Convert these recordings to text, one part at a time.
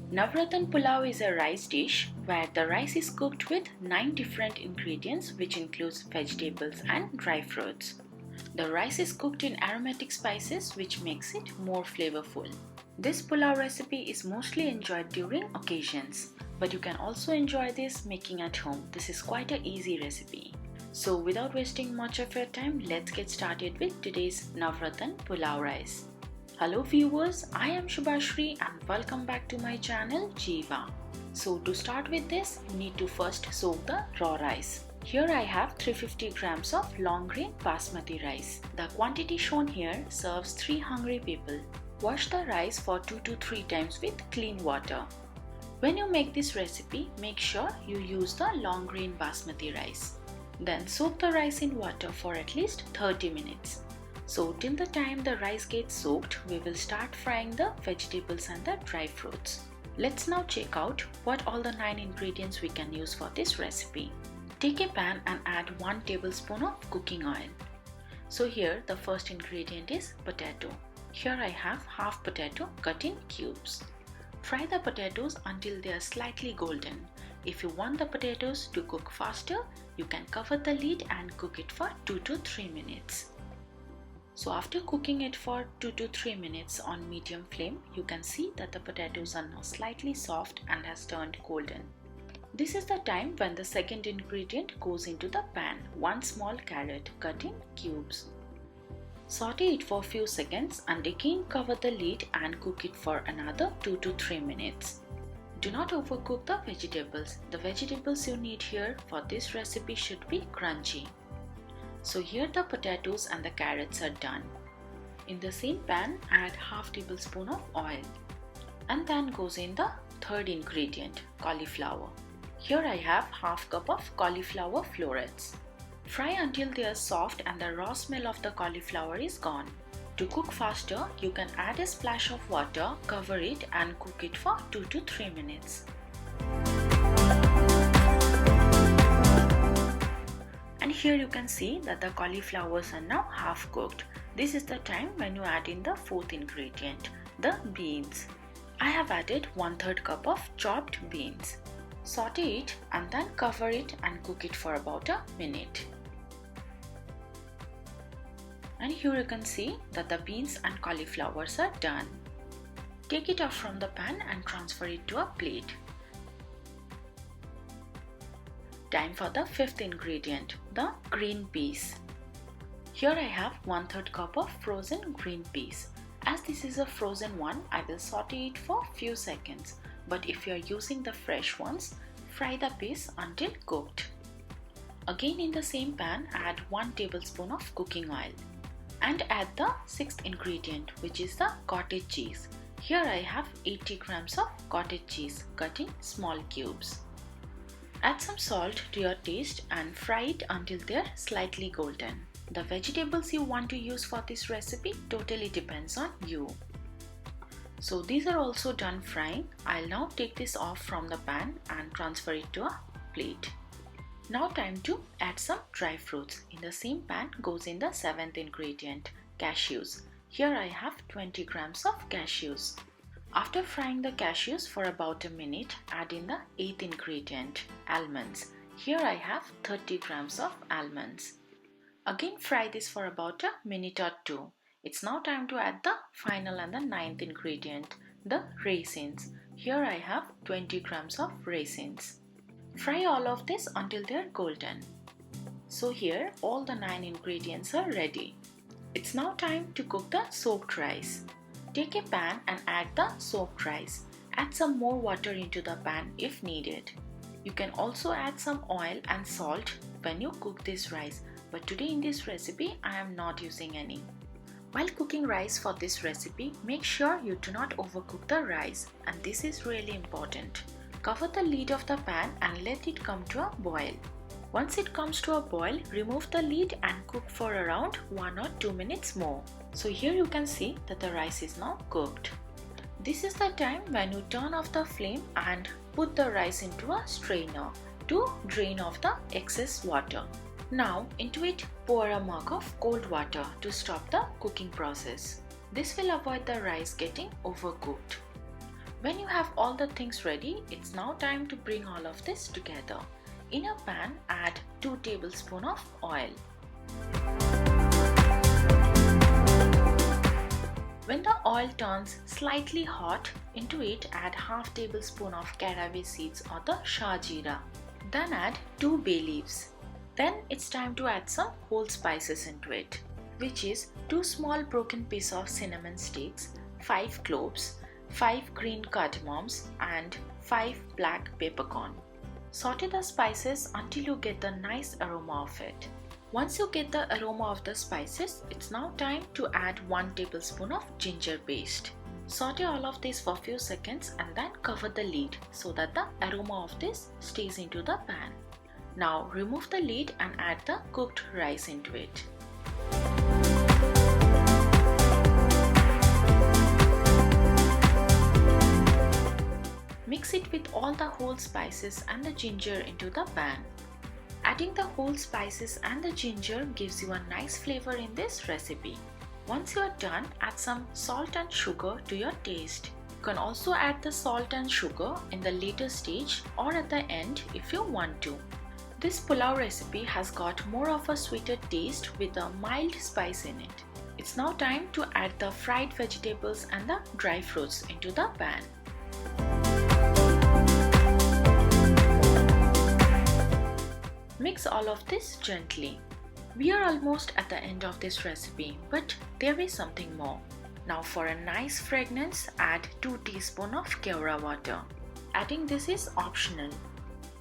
Navratan pulao is a rice dish where the rice is cooked with 9 different ingredients, which includes vegetables and dry fruits. The rice is cooked in aromatic spices, which makes it more flavorful. This pulao recipe is mostly enjoyed during occasions, but you can also enjoy this making at home. This is quite an easy recipe. So without wasting much of your time, let's get started with today's Navratan pulao rice. Hello viewers, I am Shubhashri and welcome back to my channel Jiva. So to start with this, you need to first soak the raw rice. Here I have 350 grams of long grain Basmati rice. The quantity shown here serves 3 hungry people. Wash the rice for 2 to 3 times with clean water. When you make this recipe, make sure you use the long grain Basmati rice. Then soak the rice in water for at least 30 minutes. So till the time the rice gets soaked, we will start frying the vegetables and the dry fruits. Let's now check out what all the 9 ingredients we can use for this recipe. Take a pan and add 1 tablespoon of cooking oil. So here the first ingredient is potato. Here I have half potato cut in cubes. Fry the potatoes until they are slightly golden. If you want the potatoes to cook faster, you can cover the lid and cook it for 2 to 3 minutes. So after cooking it for 2 to 3 minutes on medium flame, you can see that the potatoes are now slightly soft and has turned golden. This is the time when the second ingredient goes into the pan, 1 small carrot cut in cubes. Saute it for a few seconds and again cover the lid and cook it for another 2 to 3 minutes. Do not overcook the vegetables. The vegetables you need here for this recipe should be crunchy. So here the potatoes and the carrots are done. In the same pan, add half tablespoon of oil. And then goes in the third ingredient, cauliflower. Here I have half cup of cauliflower florets. Fry until they are soft and the raw smell of the cauliflower is gone. To cook faster, you can add a splash of water, cover it and cook it for 2 to 3 minutes. And here you can see that the cauliflowers are now half cooked. This is the time when you add in the fourth ingredient, the beans. I have added 1/3 cup of chopped beans. Saute it and then cover it and cook it for about a minute. And here you can see that the beans and cauliflowers are done. Take it off from the pan and transfer it to a plate. Time for the fifth ingredient, the green peas. Here I have 1/3 cup of frozen green peas. As this is a frozen one, I will saute it for few seconds. But if you are using the fresh ones, fry the peas until cooked. Again in the same pan, add 1 tablespoon of cooking oil. And add the sixth ingredient, which is the cottage cheese. Here I have 80 grams of cottage cheese cut in small cubes. Add some salt to your taste and fry it until they are slightly golden. The vegetables you want to use for this recipe totally depends on you. So these are also done frying. I'll now take this off from the pan and transfer it to a plate. Now time to add some dry fruits. In the same pan goes in the 7th ingredient, cashews. Here I have 20 grams of cashews. After frying the cashews for about a minute, add in the 8th ingredient, almonds. Here I have 30 grams of almonds. Again fry this for about a minute or 2. It's now time to add the final and the 9th ingredient, the raisins. Here I have 20 grams of raisins. Fry all of this until they are golden. So here all the 9 ingredients are ready. It's now time to cook the soaked rice. Take a pan and add the soaked rice. Add some more water into the pan if needed. You can also add some oil and salt when you cook this rice, but today in this recipe I am not using any. While cooking rice for this recipe, make sure you do not overcook the rice, and this is really important. Cover the lid of the pan and let it come to a boil. Once it comes to a boil, remove the lid and cook for around 1 or 2 minutes more. So here you can see that the rice is now cooked. This is the time when you turn off the flame and put the rice into a strainer to drain off the excess water. Now into it pour a mug of cold water to stop the cooking process. This will avoid the rice getting overcooked. When you have all the things ready, it's now time to bring all of this together. In a pan, add 2 tablespoons of oil. When the oil turns slightly hot, into it add half tablespoon of caraway seeds or the shah jeera. Then add 2 bay leaves. Then it's time to add some whole spices into it, which is 2 small broken pieces of cinnamon sticks, 5 cloves, 5 green cardamoms and 5 black peppercorn. Saute the spices until you get the nice aroma of it. Once you get the aroma of the spices, it's now time to add 1 tablespoon of ginger paste. Saute all of this for a few seconds and then cover the lid so that the aroma of this stays into the pan. Now remove the lid and add the cooked rice into it. Mix it with all the whole spices and the ginger into the pan. Adding the whole spices and the ginger gives you a nice flavor in this recipe. Once you are done, add some salt and sugar to your taste. You can also add the salt and sugar in the later stage or at the end if you want to. This pulao recipe has got more of a sweeter taste with a mild spice in it. It's now time to add the fried vegetables and the dry fruits into the pan. Mix all of this gently. We are almost at the end of this recipe, but there is something more. Now for a nice fragrance, add 2 teaspoons of Kewra water. Adding this is optional.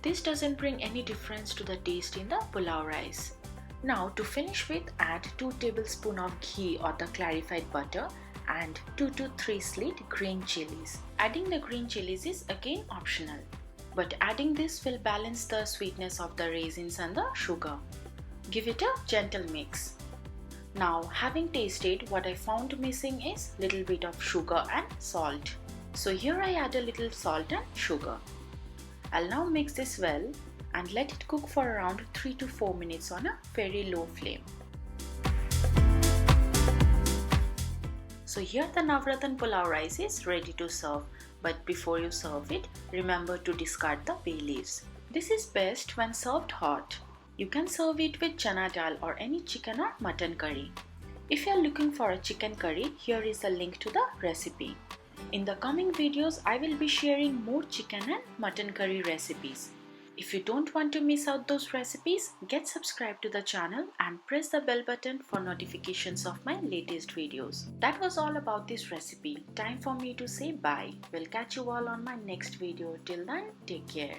This doesn't bring any difference to the taste in the pulao rice. Now to finish with, add 2 tablespoons of ghee or the clarified butter and 2 to 3 slit green chillies. Adding the green chillies is again optional, but adding this will balance the sweetness of the raisins and the sugar. Give it a gentle mix. Now having tasted, what I found missing is little bit of sugar and salt. So here I add a little salt and sugar. I'll now mix this well and let it cook for around 3 to 4 minutes on a very low flame. So here the Navratan pulao rice is ready to serve. But before you serve it, remember to discard the bay leaves. This is best when served hot. You can serve it with chana dal or any chicken or mutton curry. If you are looking for a chicken curry, here is a link to the recipe. In the coming videos, I will be sharing more chicken and mutton curry recipes. If you don't want to miss out those recipes, get subscribed to the channel and press the bell button for notifications of my latest videos. That was all about this recipe. Time for me to say bye. We'll catch you all on my next video. Till then, take care.